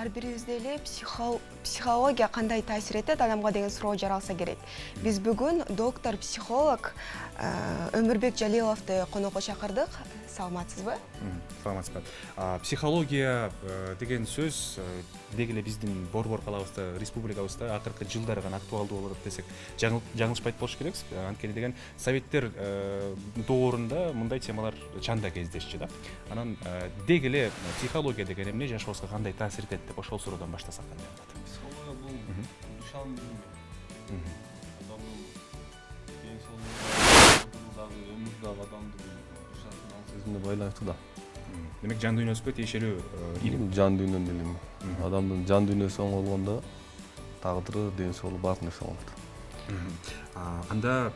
ар бирибизде эле психология кандай таасир этет адамга деген суроо жаралса керек. Биз бүгүн доктор психолог Өмүрбек Жалиловду конокко чакырдык. Саламатсызбы? Саламатсызбы. Психология деген сөз дегеле биздин Борбор калабызда, республикабызда акыркы жылдары гана актуалдуу болуп десек жаңылышпайт болуш керекпиз. Анткени деген советтер доорунда мындай темалар чанда кездешчү да. Анан дегеле психология деген эмне жашообузга кандай таасир этет деп ошол суроодан баштасак кандай болот? Психология бул душан билими. Адамдын ден соолугундагы өмүрдөгү адамдын душасына сезимине байланыштуу да. Демек жан дүйнөсүгө тиешелүү илим. Жан дүйнөнүн илими. Адамдын жан дүйнөсү оң болгондо тагдыры, ден соолугу баардык нерсе оңолот. Анда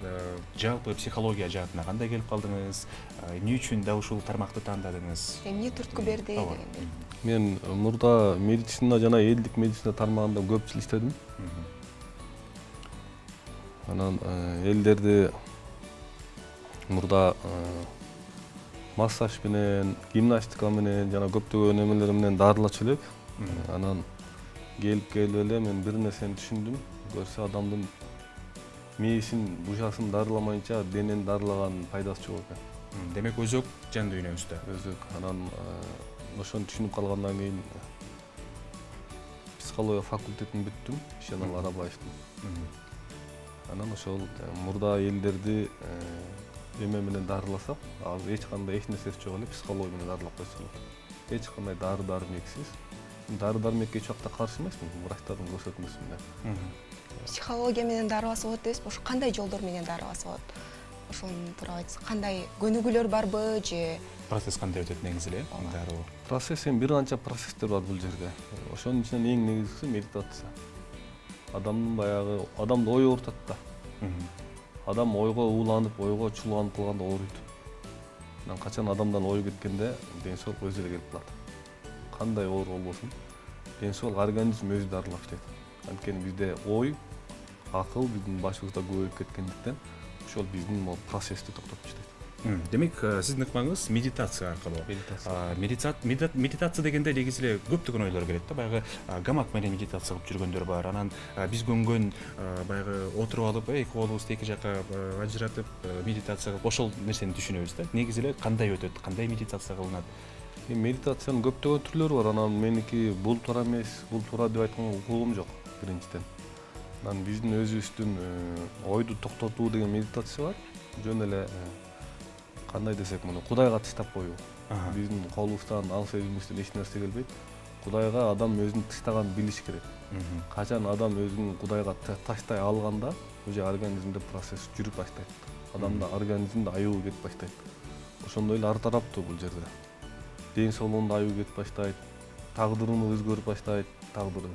жалпы психология жаатына кандай келип калдыңыз? Эмне үчүн дал ушул тармакты тандадыңыз? Эмне түрткү берди дегенде. Мен мурда медицина жана элдик медицина тармагында көп жыл иштедим. Анан элдерди мурда массаж менен, гимнастика менен жана көптөгөн эмелер менен дарылачу элек. Анан келип эле мен бир нерсени түшүндүм. Көрсө адамдын мээсин, бушасын дарыламайынча денени дарылаган пайдасы жок экен. Демек өзөк жан дүйнөбүздө. Өзөк. Анан ошону түшүнүп калгандан кийин психология факультетин бүттүм, Ишенал Арабаевдин. Анан ошол мурда элдерди эме менен дарыласак, азыр эч кандай нерсеси жок эле психология менен дарылап койсо болот. Эч кандай дары-дармексиз. Дары-дармекке эч убакта каршы эмесмин, врачтардын көрсөтмөсү менен. Психология менен дарыласа болот дейсизби? Ошо кандай жолдор менен дарыласа болот? Ошону тууралуу айтсак, кандай көнүгүүлөр барбы же Процесс кандай өтөт негизи эле? Дароо. Процесс бир канча процесстер бар бул жерде. Ошонун ичинен эң негизгиси медитация. Адамдын баягы адамды ой оорутат да. Адам ойго ууланып, ойго чулганып калганда ооруйт. Анан качан адамдан ой кеткенде ден соолук өзү эле келип калат. Кандай оору болбосун, ден соолук организм өзү дарылап иштейт. Анткени бизде ой, акыл биздин башыбызда көбөйүп кеткендиктен ошол биздин процессти токтотуп иштейт. Демек сиздин ыкмаңыз медитация аркылуу. Медитация дегенде негизи эле көптөгөн ойлор келет да. Баягы гамак менен медитация кылып жүргөндөр бар. Анан биз көнгөн баягы отуруп алып, эки колубузду эки жакка ажыратып медитация кылып ошол нерсени түшүнөбүз да. Негизи эле кандай өтөт, кандай медитация кылынат? Медитациянын көптөгөн түрлөрү бар. Анан меники бул туура эмес, бул туура деп айтканга укугум жок биринчиден. Анан биздин өзүбүздүн ойду токтотуу деген медитация бар. Жөн эле кандай десек муну Кудайга тыштап коюу. Биздин колубуздан, аң сезимибизден эч нерсе келбейт. Кудайга адам өзүн тыштаганын билиш керек. Качан адам өзүн Кудайга таштай алганда, уже организмде процесс жүрүп баштайт. Адамда организмде аюу кетип баштайт. Ошондой эле ар тараптуу бул жерде. Ден соолугунда аюу кетип баштайт, тагдыры өзгөрүп баштайт, тагдыры.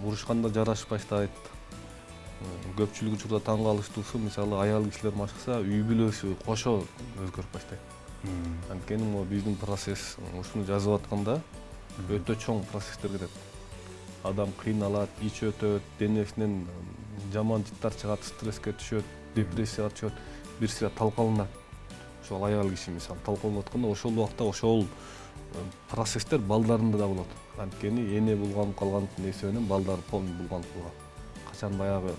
Урушканда жарашып баштайт. Көпчүлүк учурда таң калыштуусу, мисалы аял кишилер машыкса, үй бүлөсү кошо өзгөрүп баштайт. Анткени могу биздин процесс ушуну жазып атканда өтө чоң процесстер кетет. Адам кыйналат, ич өтөт, денесинен жаман жыттар чыгат, стресске түшөт, депрессияга түшөт, бир сыйра талкаланат. Ошол аял киши мисалы талкаланып атканда ошол убакта ошол процесстер балдарында да болот. Анткени эне булганып калган нерсе менен балдар полный булганып калган. Качан баягы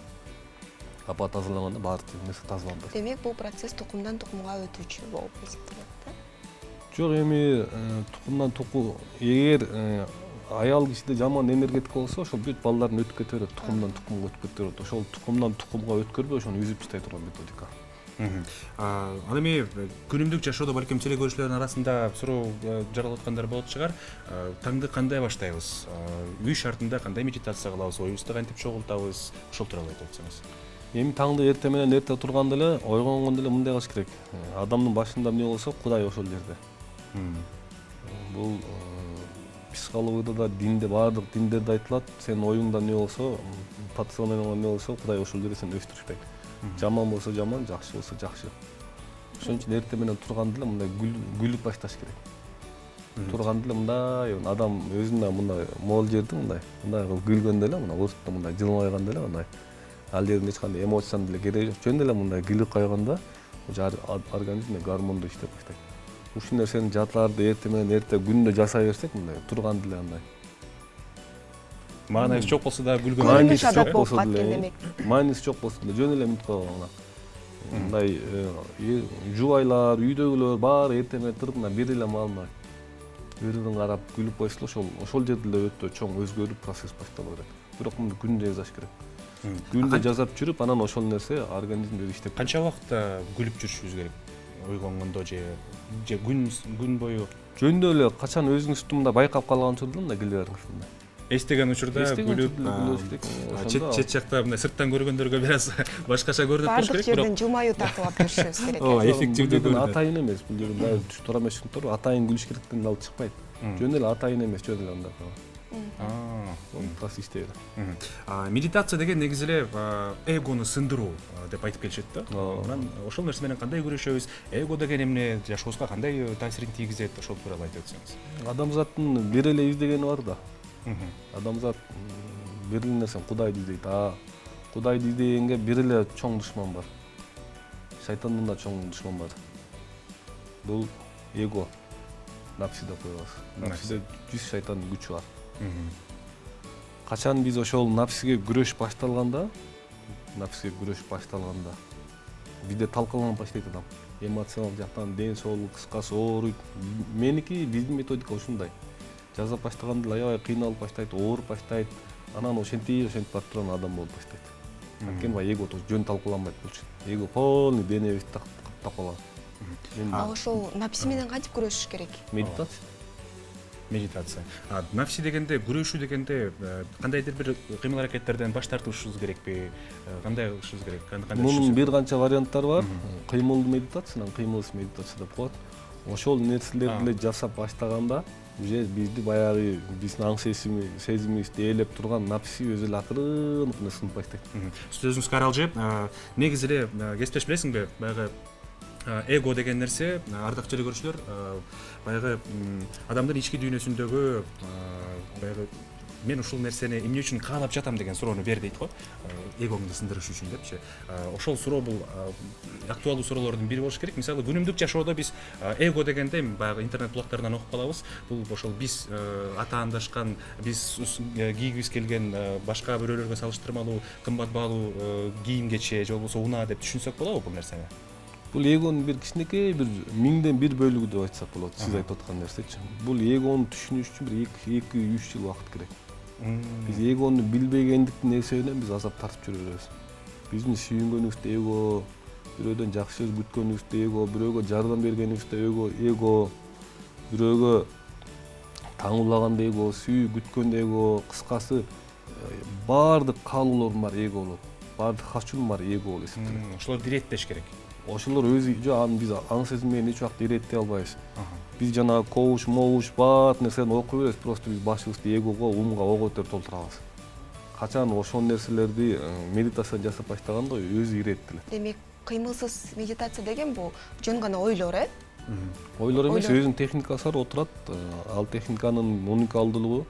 апа тазалаганда баардык нерсе тазаланбайт. Демек бул процесс тукумдан тукумга өтүүчү болуп эсептелет да? Жок, эми тукумдан эгер аял кишиде жаман энергетика болсо, ошол бүт балдарын өтүп кете берет, тукумдан тукумга өтүп кете берет. Ошол тукумдан тукумга өткөрбөй ошону үзүп таштай турган методика. Ал эми күнүмдүк жашоодо балким теле көрүүчүлөрдүн арасында суроо жаралып аткандар болот чыгар. Таңды кандай баштайбыз? Үй шартында кандай медитация кылабыз? Оюбузду кантип чогултабыз? Ошол тууралуу айтып өтсөңүз. Эми таңды эрте менен эрте турганда эле, ойгонгондо эле мындай кылыш керек. Адамдын башында эмне болсо, Кудай ошол жерде. Бул психологияда да, динде, баардык диндерде айтылат. Сенин оюңда эмне болсо, подсознанияңда эмне болсо, Кудай ошол жерде сени өстүрүшпөйт. Жаман болсо жаман, жакшы болсо жакшы. Ошон үчүн эрте менен турганда эле мындай гүлүп башташ керек. Турганда эле мындай адам өзүнө мындай мол жерде мындай кылып гүлгөндө эле, мына уртта мындай жылмайганда эле мындай. Ал жерде эч кандай эмоциянын деле кереги жок. Жөн эле мындай гүлүп койгондо организм гармондо иштеп баштайт. Ушул нерсени жатларды эрте менен эрте күндө жасай берсек, мындай турганда эле андай Маанайсы жок болсо да күлгөн. Көрүнүш адат болуп болсо калат деле, экен демек. Мааниси жок болсо деле жөн эле минутка гана. Мындай жубайлар, үйдөгүлөр баары эртең менен туруп мына бир эле маалына бири-бирин карап күлүп койсо ошол жерде эле өтө чоң өзгөрүү процесс баштала берет. Бирок муну күндө жасаш керек. Күндө жасап жүрүп, анан ошол нерсе организмде иштеп. Канча убакытта күлүп жүрүшүбүз керек? Ойгонгондо же күн бою Жөндө эле качан өзүңүз мындай байкап калган учурда мындай күлө бериңиз мындай. эстеген учурда күлүп, чет жакта мындай сырттан көргөндөргө бир аз башкача көрүнүп болуш Бардык керек, жерден жылмаюу тартып алып жүрүшүбүз керек. Ооба, эффективдүү көрүнөт. Атайын эмес, бул жерде дагы турам эшиктер бар. Атайын күлүш керектен алып чыкпайт. Жөн эле атайын эмес, жөн эле андай. Процесс иштей берет. Медитация деген негизи эле эгону сындыруу деп айтып келишет да. Анан ошол нерсе менен кандай күрөшөбүз? Эго деген эмне жашообузга кандай таасирин тийгизет? Ошол тууралуу айтып өтсөңүз. Адамзаттын бир эле издегени бар да. Адамзат бир эле нерсени Кудайды издейт. Кудайды издегенге бир эле чоң душман бар. Шайтандын да чоң душман бар. Бул эго. Напси деп коебуз. Напсиде 100 шайтандын күчү бар. Качан биз ошол напсиге күрөш башталганда, бизде талкаланып баштайт адам. Эмоционал жактан ден соолук кыскасы ооруйт. Меники биздин методика ушундай. Жазап баштаганда аябай кыйналып баштайт, ооруп баштайт. Анан ошентип барып турган адам болуп баштайт. Анткени баягы эго жөн талкаланбайт болчу. Эго полный денебизди каптап калган. Ошол напси менен кантип күрөшүш керек? Медитация. Напси дегенде, күрөшүү дегенде кандайдыр бир кыймыл аракеттерден баш тартышыбыз керекпи? Кандай кылышыбыз керек? Мунун бир канча варианттары бар. Кыймылдуу медитация, кыймылсыз медитация деп коет. Ошол нерселерди эле жасап баштаганда, уже бизди баягы биздин аң сезимибизди ээлеп турган напси өзү эле акырын сынып баштайт. Сөзүңүз каралжы. Негизи эле кесиптеш билесиңби? Баягы эго деген нерсе, ардактуу көрүүчүлөр, баягы адамдын ички дүйнөсүндөгү баягы мен ушул нерсени эмне үчүн каалап жатам деген суроону бер дейт го. Эгоңду сындырыш үчүн депчи. Ошол суроо бул актуалдуу суроолордун бири болуш керек. Мисалы, күнүмдүк жашоодо биз эго дегенде баягы интернет булактарынан окуп калабыз. Бул ошол биз атаандашкан, биз кийгибиз келген башка бирөөлөргө салыштырмалуу кымбат баалуу кийим-кече же болбосо унаа деп түшүнсөк болобу бул нерсени? Бул эгонун бир кичинекей бир миңден бир бөлүгү деп айтсак болот. Сиз айтып аткан нерсечи. Бул эгону түшүнүш үчүн бир 2-3 жыл убакыт керек. Биз эгону билбегендиктин эсебинен биз азап тартып жүрө беребиз. Биздин сүйүнгөнүбүздө эго, бирөөдөн жакшы сөз күткөнүбүздө эго, бирөөгө жардам бергенибизде эго, бирөөгө таңуулаганда эго, сүйүү күткөндө эго, кыскасы баардык каалоолордун баары эго болот. Баардык хачун баары эго болуп эсептелет. Ошолорду иреттеш керек. Ошолор өзү аны биз аң сезим менен эч убакта иреттей албайбыз. Биз жана коуч, баардык нерсени окуй беребиз, просто биз башыбызды эгого, умга ого өтөрүп толтурабыз. Качан ошол нерселерди медитация жасап баштаганда өзү иреттелет. Демек, кыймылсыз медитация деген бул жөн гана ойлор, Ойлор эмес, өзүнүн техникасы бар, отурат. Ал техниканын уникалдуулугу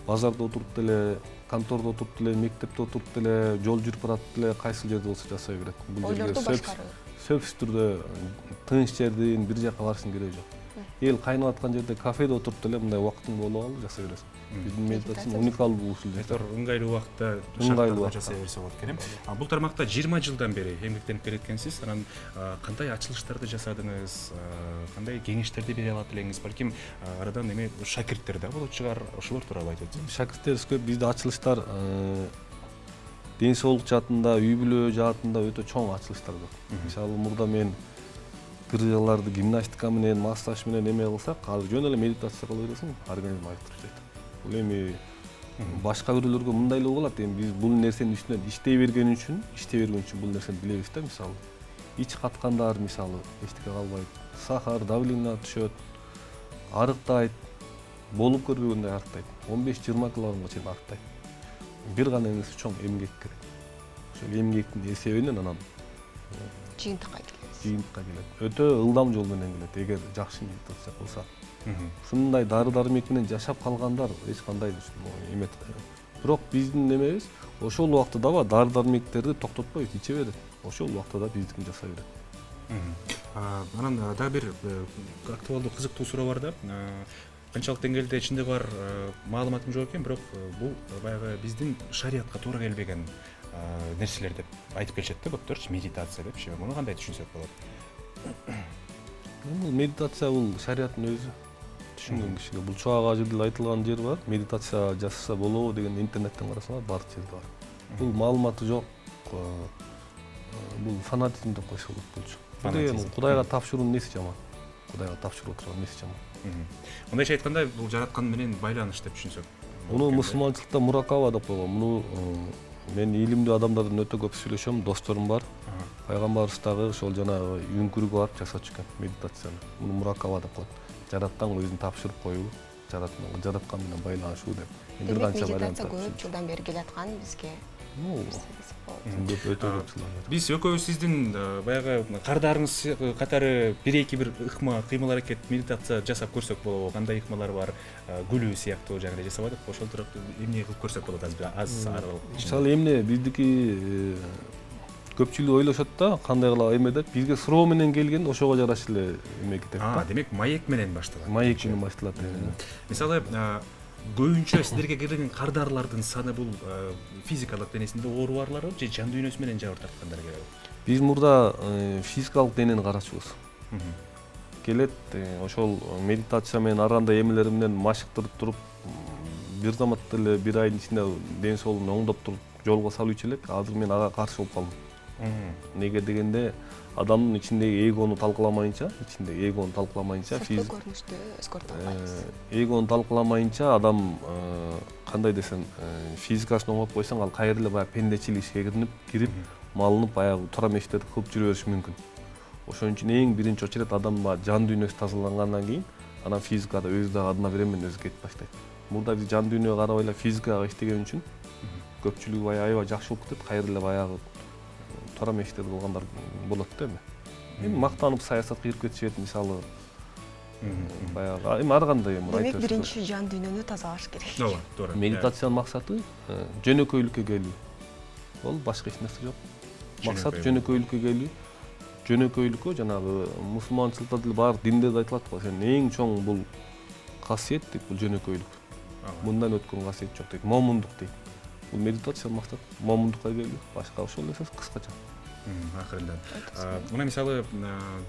базарда отуруп деле, контордо отуруп деле, мектепте отуруп деле, жол жүрүп баратып деле, кайсы жерде болсо жасай берет. Ойлорду башкаруу. Сөзсүз түрдө тыныч жерден бир жака барышың кереги жок. Эл кайнап аткан жерде кафеде отуруп деле мындай убактың болуп алып жасай бересиң. Биздин медитация уникалдуу усул. Ыңгайлуу убакытта шарттарда жасай берсе болот экен. Бул тармакта 20 жылдан бери эмгектенип келеткенсиз. Анан кандай ачылыштарды жасадыңыз, кандай кеңештерди бере алат элеңиз? Балким арадан эме шакирттер да болот чыгар, ошолор тууралуу айтып өтсөңүз. Шакирттерибиз көп. Бизде ачылыштар ден соолук жаатында, үй бүлө жаатында өтө чоң ачылыштар бар. Мисалы, мурда мен кырыяларды гимнастика менен, массаж менен эме кылсак, азыр жөн эле медитация кыла бересиң, организм айыктырып иштейт. Бул эми башка бирөөлөргө мындай эле болот. Эми биз бул нерсенин үстүнөн иштей берген үчүн бул нерсени билебиз да, мисалы. Ич каткандар, мисалы, эчтеке калбайт. Сахар, давление түшөт, арыктайт. Болуп көрбөгөндөй арыктайт. 15-20 килограммга чейин арыктайт. Бир гана эмес, чоң эмгек керек. Ошол эмгектин эсебинен анан жыйынтыкка келет. Өтө ылдам жол менен келет, эгер жакшы медитация кылса. Ушундай дары-дармек менен жашап калгандар эч кандай эме. Бирок биздин эмебиз ошол убакта дагы дары-дармектерди токтотпойбуз, иче берет. Ошол убакта да биздикин жасай берет. Анан дагы бир актуалдуу кызыктуу суроо бар да. канчалык деңгээлде ичинде бар маалыматым жок экен, бирок бул баягы биздин шариатка туура келбеген нерселер деп айтып келишет да көптөрчү, медитация депчи. Муну кандай түшүнсөк болот? Бул медитация бул шариаттын өзү. Түшүнгөн кишиге бул чуак ажырдыл айтылган жер бар. Медитация жасаса болобу деген интернеттен карасаңар бар жерде бар. Бул маалыматы жок. Бул фанатизм деп койсо болот болчу. Фанатизм. Кудайга тапшыруунун неси жаман? Кудайга тапшырып отурган неси жаман? Мындайча айтканда бул жараткан менен байланыш деп түшүнсөк. Муну мусулманчылыкта муракаба деп койгон. Муну мен илимдүү адамдардан өтө көп сүйлөшөм, досторум бар. Пайгамбарыбыз дагы ошол жанагы үңкүргө барып жасатчу экен медитацияны. Муну муракаба деп коет. Жаратканга өзүн тапшырып коюу, жараткан менен байланышуу деп. Бир канча медитация көп жылдан бери келаткан бизге. Көп өтө көп жылдан бери. Биз экөөбүз сиздин баягы кардарыңыз катары бир ыкма кыймыл аракет медитация жасап көрсөк болобу? Кандай ыкмалар бар? Күлүү сыяктуу жаңы жасабадык. Ошол турап эмне кылып көрсөк болот аз аралык. Мисалы эмне биздики көпчүлүк ойлошот да, кандай кыла эме деп бизге суроо менен келген ошого жараша эле эме кетет да. Демек маек менен башталат. Маек менен башталат. Мисалы көбүнчө силерге келген кардарлардын саны бул физикалык денесинде оорубарлары же жан дүйнөсү менен жабыр тарткандар келеби? Биз мурда физикалык денени карачубуз. Келет ошол медитация менен ар кандай эмелер менен машыктырып туруп бир заматта эле бир айдын ичинде ден соолугун оңдоп туруп жолго салуучу элек. Азыр мен ага каршы болуп калдым. Неге дегенде адамдын ичиндеги эгону талкууламайынча, сырткы көрүнүштү өзгөртө албайбыз. Эгону талкууламайынча адам кандай десем, физикасын оңоп койсоң, ал кайра эле баягы пендечилик ишке кирип, малынып баягы туура мешиттерди кылып жүрө бериши мүмкүн. Ошон үчүн эң биринчи очередь адам жан дүйнөсү тазалангандан кийин, анан физикада өзү дагы адына берем менен өзү кетип баштайт. Мурда биз жан дүйнөгө карабай эле физикага иштеген үчүн көпчүлүгү баягы аябай жакшы болуп кетет, кайра эле баягы туура мешиттерди кылгандар болот да эми. Эми мактанып саясатка кирип кетишет, мисалы. Баягы эми ар кандай эми айтып. Демек биринчи жан дүйнөнү тазалаш керек. Ооба, туура. Медитациянын максаты жөнөкөйлүккө келүү. Ол башка эч нерсе жок. Максат жөнөкөйлүккө келүү. Жөнөкөйлүккө жанагы мусулманчылыкта деле бар диндерде айтылат го, сен эң чоң бул касиет дейт, бул жөнөкөйлүк. Мындан өткөн касиет жок дейт, момундук дейт. Бул медитациянын максаты момундукка келүү, башка ошол эле сөз кыскача. Акырында. Мына мисалы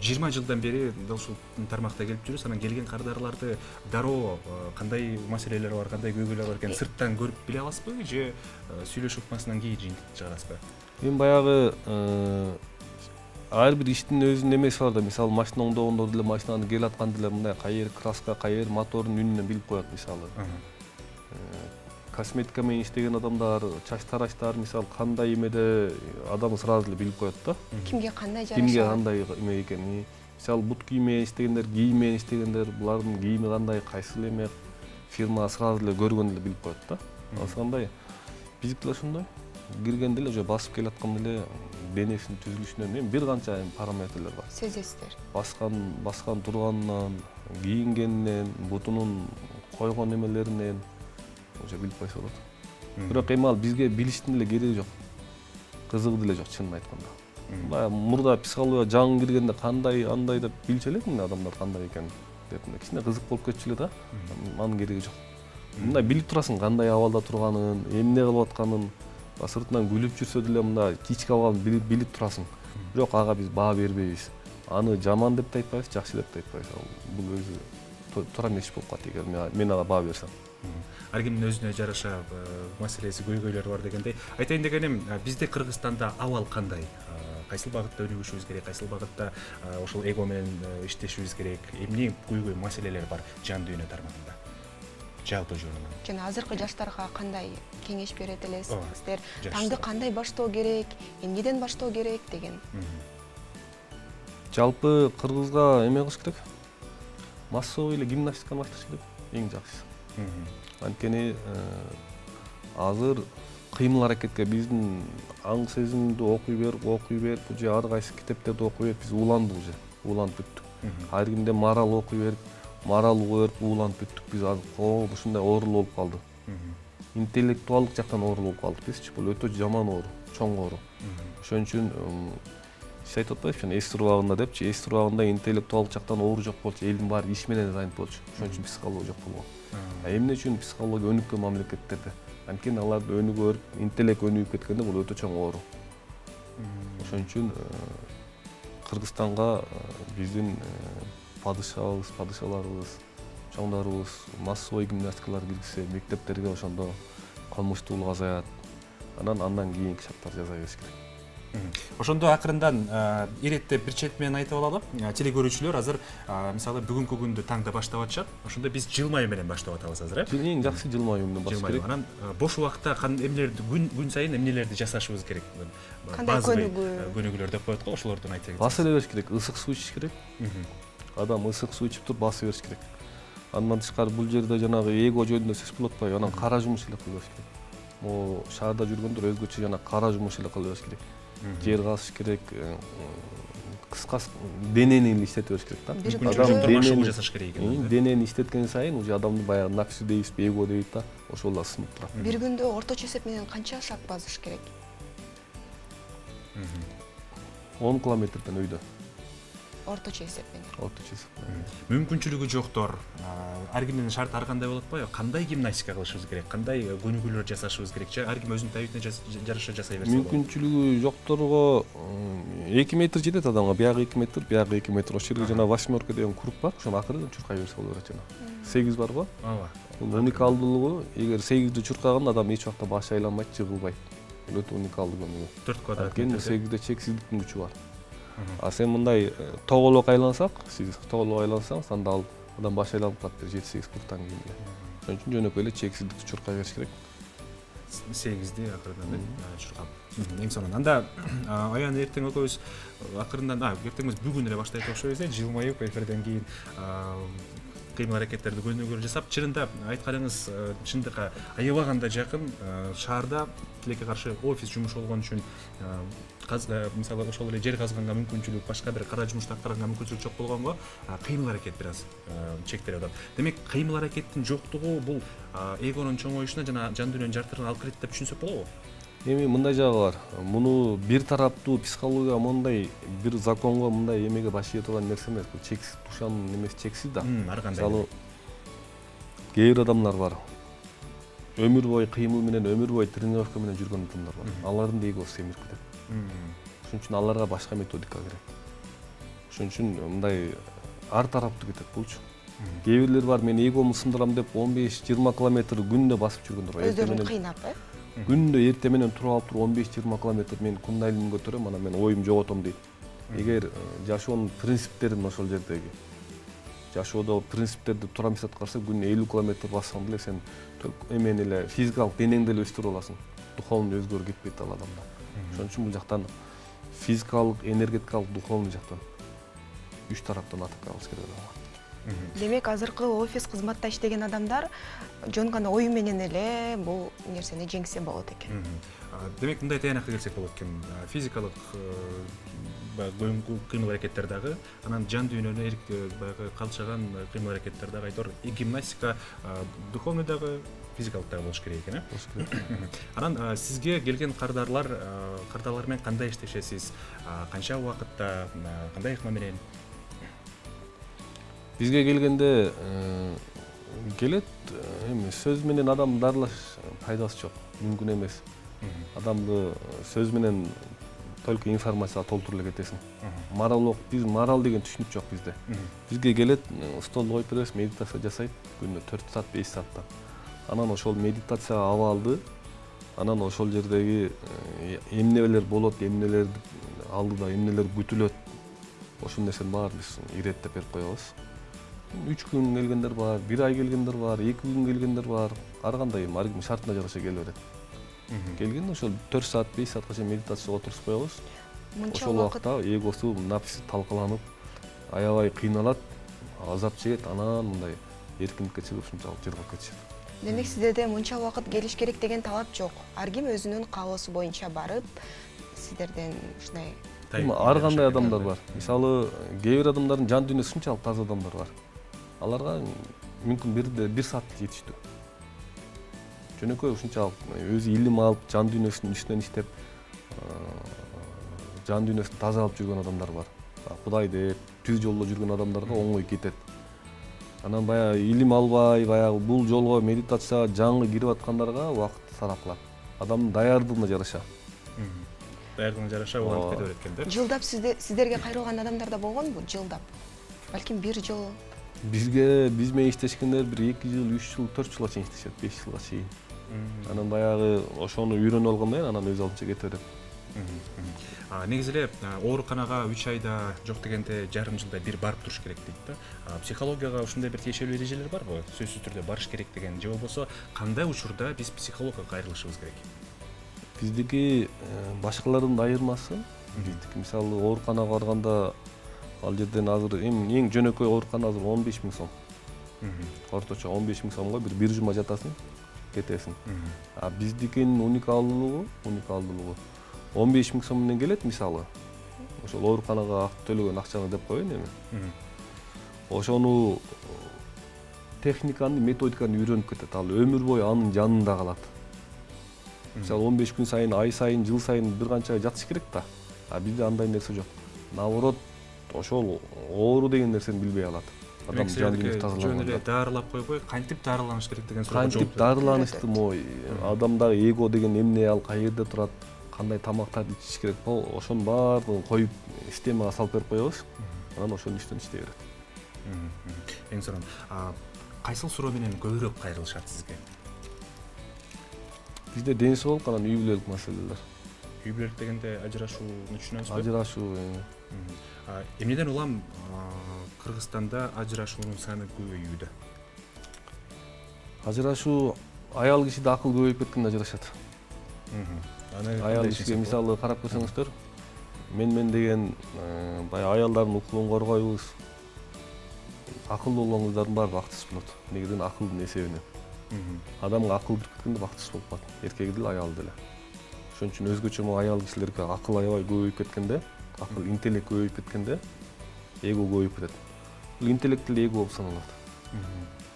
20 жылдан бери ушул тармакта келип жүрүз, анан келген кардарларды дароо кандай маселелер бар, кандай көйгөйлөр бар экенин сырттан көрүп биле аласызбы же сүйлөшүп масынан кийин жыйынтык чыгарасызбы? Мен баягы ар бир иштин өзүнүн эмеси бар да, мисалы машина оңдогондор деле машинаны келаткан деле мындай кайер краска, кайер мотордун үнүнөн билип коет мисалы. Косметика менен иштеген адамдар, чач тарачтар мисалы кандай эмеде адам сразу эле билип коет да. Кимге кандай жараша? Кимге кандай эме экенин. Мисалы бут кийим менен иштегендер, кийим менен иштегендер, булардын кийими кандай, кайсыл эме фирма сразу эле көргөндө эле билип коет да. Ошондой биздики деле ошондой. Киргенде эле уже басып келатканда эле денесинин түзүлүшүнөн эми бир канча параметрлер бар. Сезесиздер. Баскан турганынан, кийингенинен, бутунун койгон эмелеринен уже билип койсо болот. Бирок эми ал бизге билиштин эле кереги жок. Кызыгы деле жок чынын айтканда. Баягы мурда психология жаңы киргенде кандай андай деп билчү элек мына адамдар кандай экенин деп кичине кызык болуп кетчү эле да. Анын кереги жок. Мындай билип турасың кандай абалда турганын, эмне кылып атканын, сыртынан күлүп жүрсө деле мындай кички абалын билип турасың. Бирок ага биз баа бербейбиз. Аны жаман деп да айтпайбыз, жакшы деп да айтпайбыз. Бул өзү туура эмес болуп калат эгер мен ага баа берсем. Ар кимдин өзүнө жараша маселеси, көйгөйлөрү бар дегендей. Айтайын дегеним, бизде Кыргызстанда абал кандай? Кайсыл багытта өнүгүшүбүз керек, кайсыл багытта ошол эго менен иштешибиз керек? Эмне көйгөй маселелер бар жан дүйнө тармагында? Жалпы жөнүнөн. Жана азыркы жаштарга кандай кеңеш берет элесиздер? Таңды кандай баштоо керек, эмнеден баштоо керек деген? Жалпы Кыргызга эме кылыш керек. Массовый эле гимнастиканы башташ керек. Эң жакшысы. Анткени азыр кыймыл аракетке биздин аң сезимди окуй берип, бул же ар кайсы китептерди окуй берип биз уландык уже, уланып бүттүк. Ар кимде мораль окуй берип, мораль угуп берип уланып бүттүк. Биз азыр ушундай оорулуу болуп калдык. Интеллектуалдык жактан оорулуу болуп калдык бизчи. Бул өтө жаман оору, чоң оору. Ошон үчүн Сиз айтып атпайсызбы, эстер убагында депчи, эстер убагында интеллектуалдык жактан оор жок болчу, элдин баары иш менен занят болчу. Ошон үчүн психология жок болгон. Эмне үчүн психология өнүккөн мамлекеттерде? Анткени аларды өнүгүп, интеллект өнүгүп кеткенде бул өтө чоң оору. Ошон үчүн Кыргызстанга биздин падышаларыбыз, чоңдарыбыз массовый гимнастикалар киргизсе, мектептерге ошондо кылмыштуулук азаят. Андан кийинки шарттар жаза бериш керек. Ошондо акырындан иреттеп бир чет менен айтып алалы. Теле көрүүчүлөр азыр мисалы бүгүнкү күндү таңда баштап атышат. Ошондо биз жылмаю менен баштап атабыз азыр, э? Эң жакшы жылмаю менен башташ керек. Анан бош убакта эмнелерди күн сайын эмнелерди жасашыбыз керек? Кандай көнүгүүлөр деп коет го, ошолордун айтып баса бериш керек, ысык суу ичиш керек. Адам ысык суу ичип туруп баса бериш керек. Андан тышкары бул жерде жанагы эго жөнүндө сөз болуп атпайбы? Анан кара жумуш эле кыла бериш керек. Могу шаарда жүргөндөр өзгөчө жана кара жумуш эле кыла бериш керек. Жер казыш керек, кыскасы денени иштете бериш керек да. Адам машыгуу жасаш керек экен. Денени иштеткен сайын уже адамдын баягы нафси дейбизби, эго дейт да, ошол да сынып турат. Бир күндө орточо эсеп менен канча шаг басыш керек? 10 километрден өйдө. Орточо эсеп менен. Орточо эсеп. Мүмкүнчүлүгү жоктор, ар кимдин шарты ар кандай болот атпайбы? Кандай гимнастика кылышыбыз керек? Кандай көнүгүүлөр жасашыбыз керек? Же ар ким өзүнүн табитине жараша жасай берсе болот? Мүмкүнчүлүгү жокторго 2 метр жетет адамга, биягы 2 метр, биягы 2 метр. Ошол жерге жана восьмерка деген круг бар, ошону акырын чуркай берсе боло берет жана. 8 бар го? Ооба. Бул уникалдуулугу, эгер 8ди чуркаганда адам эч убакта башы айланбайт, жыгылбайт. Бул өтө уникалдуу көнүгүү. 4 квадрат. Анткени 8де чексиздиктин күчү бар. А сен мындай тоголок айлансак, сиз тоголок айлансаңыз, анда ал адам баш айланып калат 7-8 кругтан кийин эле. Ошон үчүн жөнөкөй эле чексиздикти чуркай бериш керек. 8ди акырындан чуркап. Эң сонун. Анда аян эртең экөөбүз акырындан, эртең эмес бүгүн эле баштайт окшойбуз, жылмаюп эфирден кийин кыймыл аракеттерди көнүгүүрү жасап, чынында айтканыңыз чындыкка аябаганда жакын. Шаарда тилекке каршы офис жумуш болгон үчүн мисалы ошол эле жер казганга мүмкүнчүлүк, башка бир кара жумушту аткарганга мүмкүнчүлүк жок болгонго кыймыл аракет бир аз чектелип атат. Демек, кыймыл аракеттин жоктугу бул эгонун чоңоюшуна жана жан дүйнөнүн жартырына алып келет деп түшүнсөк болобу? Эми мындай жагы бар. Муну бир тараптуу психология мындай бир законго, мындай эмеге баш ийе турган нерсе эмес. Бул чексиз душанын эмеси чексиз да. Ар кандай. Мисалы кээ бир адамдар бар. Өмүр бою кыймыл менен, өмүр бою тренировка менен жүргөн адамдар бар. Алардын эгосу семирип кетет. Ошон үчүн аларга башка методика керек. Ошон үчүн мындай ар тараптуу кетет булчу. Кээ бирлер бар, мен эгомду сындырам деп 15-20 километр күндө басып жүргөндөр бар. Өздөрүн кыйнап, Күндө эрте менен туруп алып туруп 15-20 километр мен кундайлигин көтөрөм, анан мен оюм жоготом дейт. Эгер жашоонун принциптерин ошол жердеги жашоодо принциптерди туура эмес аткарса, күнүнө 50 километр бассаң деле сен эмени эле физикалык денеңди эле өстүрүп аласың. Духовный өзгөрүп кетпейт ал адамда. Ошон үчүн бул жактан физикалык, энергетикалык, духовный жактан үч тараптан атып алыш керек адамга. Демек, азыркы офис кызматта иштеген адамдар жөн гана ою менен эле бул нерсени жеңсе болот экен. Демек, мындай таянакка келсек болот экен. Физикалык кыймыл аракеттер дагы, анан жан дүйнөнү баягы калчаган кыймыл аракеттер дагы айтор гимнастика, духовный дагы, физикалык дагы болуш керек экен, э? Анан сизге келген кардарлар менен кандай иштешесиз? Канча убакытта, кандай ыкма менен? Бизге келгенде келет, эми сөз менен адам дарылаш пайдасы жок, мүмкүн эмес. Адамды сөз менен только информацияга толтуруп эле кетесиң. Биз мораль деген түшүнүк жок бизде. Бизге келет, столду коюп беребиз, медитация жасайт, күнүнө 4 саат, 5 саатта. Анан ошол медитация абалды, анан ошол жердеги эмнелер болот, эмнелер алдыда, эмнелер күтүлөт. Ошол нерсенин баарын биз иреттеп берип коебуз. 3 күн келгендер бар, 1 ай келгендер бар, 2 күн келгендер бар. Ар кандай ар ким шартына жараша келе берет. Келгенде ошол 4 саат, 5 саатка медитацияга отурсуп коебуз. Ошол убакта эгосу, нафси талкаланып, аябай кыйналат, азап чегет, анан мындай эркиндикке чыгып ушунчалык жыргап кетишет. Демек, сиздерде мынча убакыт келиш керек деген талап жок. Ар ким өзүнүн каалоосу боюнча барып, сиздерден ушундай ар кандай адамдар бар. Мисалы, кээ бир адамдардын жан дүйнөсү ушунчалык таза адамдар бар. Аларга мүмкүн 1 саат жетиштүү. Жөнөкөй ушунчалык өзү илим алып, жан дүйнөсүнүн үстүнөн иштеп, жан дүйнөсүн таза алып жүргөн адамдар бар. Кудай деп түз жолдо жүргөн адамдарга оңой кетет. Анан баягы илим албай, баягы бул жолго медитацияга жаңы кирип аткандарга убакыт сарапкалат. Адамдын даярдыгына жараша. Даярдыгына жараша антип кете берет экен да. Жылдап сиздерге кайрылган адамдар да болгонбу? Жылдап. Балким 1 жыл. Биз менен иштешкендер бир 2 жыл, 3 жыл, 4 жылга чейин иштешет, 5 жылга чейин. Анан баягы ошону үйрөнүп алгандан кийин анан өз алдынча кете берет. Негизи эле ооруканага 3 айда жок дегенде жарым жылда бир барып туруш керек дейт да. Психологияга ушундай бир тиешелүү эрежелер барбы? Сөзсүз түрдө барыш керек деген же болбосо кандай учурда биз психологко кайрылышыбыз керек? Биздики башкалардын айырмасы, биздики мисалы ооруканага барганда ал жерден азыр эң жөнөкөй оорукана азыр 15 000 сом. Орточо 15 000 сомго бир жума жатасың, кетесиң. Биздикинин уникалдуулугу 15 000 сом менен келет мисалы. Ошол ооруканага төлөгөн акчаны деп коеюн эми. Ошону техниканы, методиканы үйрөнүп кетет. Ал өмүр бою анын жанында калат. Мисалы 15 күн сайын, ай сайын, жыл сайын бир канча жатыш керек да. Бизде андай нерсе жок. Наоборот, ошол оору деген нерсени билбей алат. Адам жан дүйнөсү тазаланган. Жөн эле дарылап койбой, кантип дарыланыш керек деген суроого жооп. Кантип дарыланышты мой. Адамдагы эго деген эмне, ал каерде турат, кандай тамактарды ичиш керек, ошонун баардыгын коюп системага салып берип коебуз. Анан ошонун үстүнөн иштей берет. Эң сонун. Кайсыл суроо менен көбүрөөк кайрылышат сизге? Бизде ден соолук, анан үй бүлөлүк маселелер. Үй бүлөлүк дегенде ажырашууну түшүнөбүзбү? Ажырашуу. Эмнеден улам Кыргызстанда ажырашуунун саны көбөйүүдө? Ажырашуу аял кишиде акыл көбөйүп кеткенде ажырашат. Аял кишиге мисалы карап көрсөңүздөр, мен деген баягы аялдардын укугун коргойбуз. Акылдуу болгон кыздардын баары бактысыз болот. Негеден акылдын эсебинен. Адамга акыл кирип кеткенде бактысыз болуп калат. Эркеги деле, аялы деле. Ошон үчүн өзгөчө аял кишилерге акыл аябай көбөйүп кеткенде, акыл, интеллект көбөйүп кеткенде, эго көбөйүп кетет. Бул интеллект деле эго болуп саналат.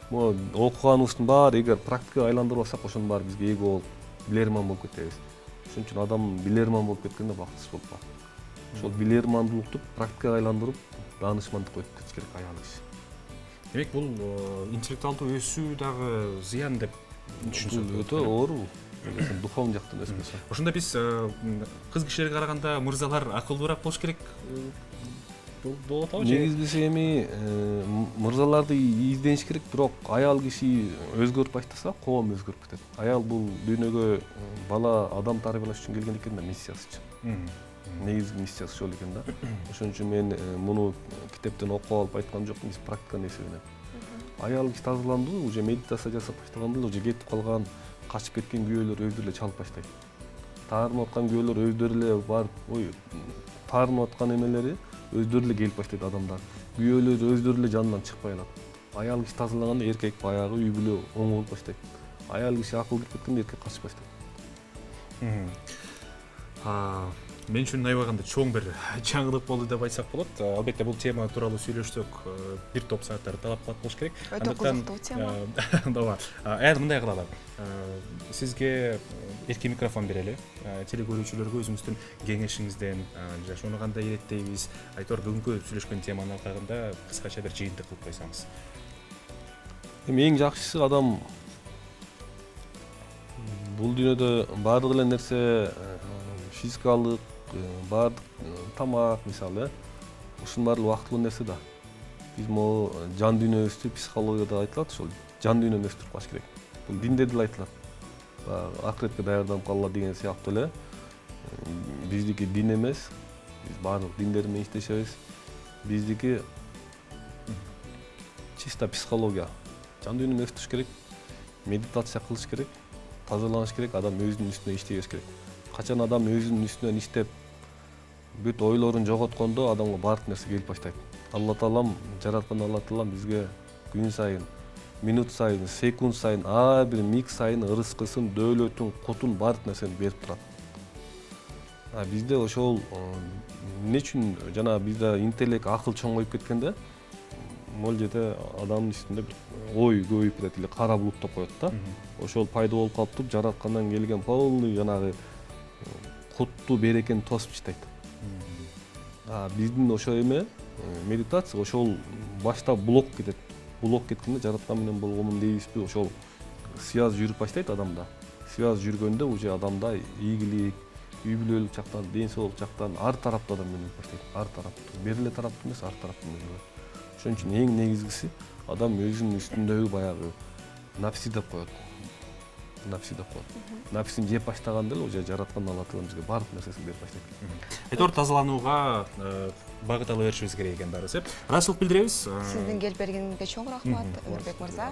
Могу окуганыбыздын баары эгер практикага айландырып алсак, ошонун баары бизге эго болуп, билерман болуп кетебиз. Ошон үчүн адам билерман болуп кеткенде бактысыз болуп калат. Ошол билермандуулукту практикага айландырып, даанышмандыкка өтүп кетиш керек аял киши. Демек, бул интеллектуалдуу өсүү дагы зыян деп түшүнсөк. Өтө оору. Духовный жактан өспөсө. Ошондо биз кыз кишилерге караганда мырзалар акылдуураак болуш керек болуп атабы же? Негизгиси эми мырзаларды издениш керек, бирок аял киши өзгөрүп баштаса, коом өзгөрүп кетет. Аял бул дүйнөгө бала адам тарбиялаш үчүн келген экен да, миссиясы үчүн. Негизги миссиясы ошол экен да. Ошон үчүн мен муну китептен окуп алып айткан жокмун, биз практиканын эсебинен. Аял киши тазаланды, уже медитация жасап баштаганда уже кетип калган, качып кеткен күйөөлөр өздөрү эле чалып баштайт. Таарынып аткан күйөөлөр өздөрү эле барып, таарынып аткан эмелери өздөрү эле келип баштайт адамдар. Күйөөлөр өздөрү эле жанынан чыкпай калат. Аял киши тазалаганда эркек баягы үй бүлө оң болуп баштайт. Аял киши акыл кирип кеткенде эркек качып баштайт. Мен үчүн аябаганда чоң бир жаңылык болду деп айтсак болот. Албетте бул тема тууралуу сүйлөшсөк бир топ сааттар талап кылат болуш керек. Өтө кызыктуу тема. Ооба. Эми мындай кылалы. Сизге эрки микрофон берели. Теле көрүүчүлөргө өзүңүздүн кеңешиңизден жаш аны кандай иреттейбиз, айтор бүгүнкү сүйлөшкөн теманын алкагында кыскача бир жыйынтык кылып койсоңуз. Эми эң жакшысы адам бул дүйнөдө баардык эле нерсе физикалык, баардык тамак мисалы, ушунун баары убактылуу нерсе да. Биз могу жан дүйнөбүздү психологияда айтылат, ошол жан дүйнөнү өстүрүп калыш керек. Бул динде деле айтылат. Акыретке даярданып калгыла деген сыяктуу эле биздики дин эмес, биз баардык диндер менен иштешебиз. Биздики чисто психология. Жан дүйнөнү өстүрүш керек, медитация кылыш керек, тазаланыш керек, адам өзүнүн үстүнө иштеш керек. Качан адам өзүнүн үстүнөн иштеп, бүт ойлорун жоготкондо адамга баардык нерсе келип баштайт. Алла Таалам, жараткан Алла Таалам бизге күн сайын, минут сайын, секунд сайын, ар бир миг сайын ырыскысын, дөөлөтүн, кутун баардык нерсени берип турат. Бизде ошол эмне үчүн жана бизде интеллект, акыл чоңоюп кеткенде, могул жерде адамдын үстүндө бир ой көбөйүп кетет эле, кара булут деп коет да. Ошол пайда болуп калыптыр, жараткандан келген полный жанагы куттуу берекени тосуп таштайт. биздин ошо эме медитация ошол башта блок кетет. Блок кеткенде жараткан менен болгонмун дейбизби, ошол связь жүрүп баштайт адамда. Связь жүргөндө уже адамда ийгилик, үй бүлөлүк жактан, ден соолук жактан ар тараптуу адам өнүгүп баштайт. Ар тараптуу. Бир эле тараптуу эмес, ар тараптуу өнүгүп. Ошон үчүн эң негизгиси адам өзүнүн үстүндөгү баягы нафси деп коет. Нафси деп коет. Нафсин жеп баштаганда эле уже жараткан Алла Таала бизге баардык нерсесин берип баштайт. Айтор тазаланууга багыт ала беришибиз керек экен баарыбыз. Ыраазычылык билдиребиз. Сиздин келип бергениңизге чоң рахмат, Өмүрбек мырза.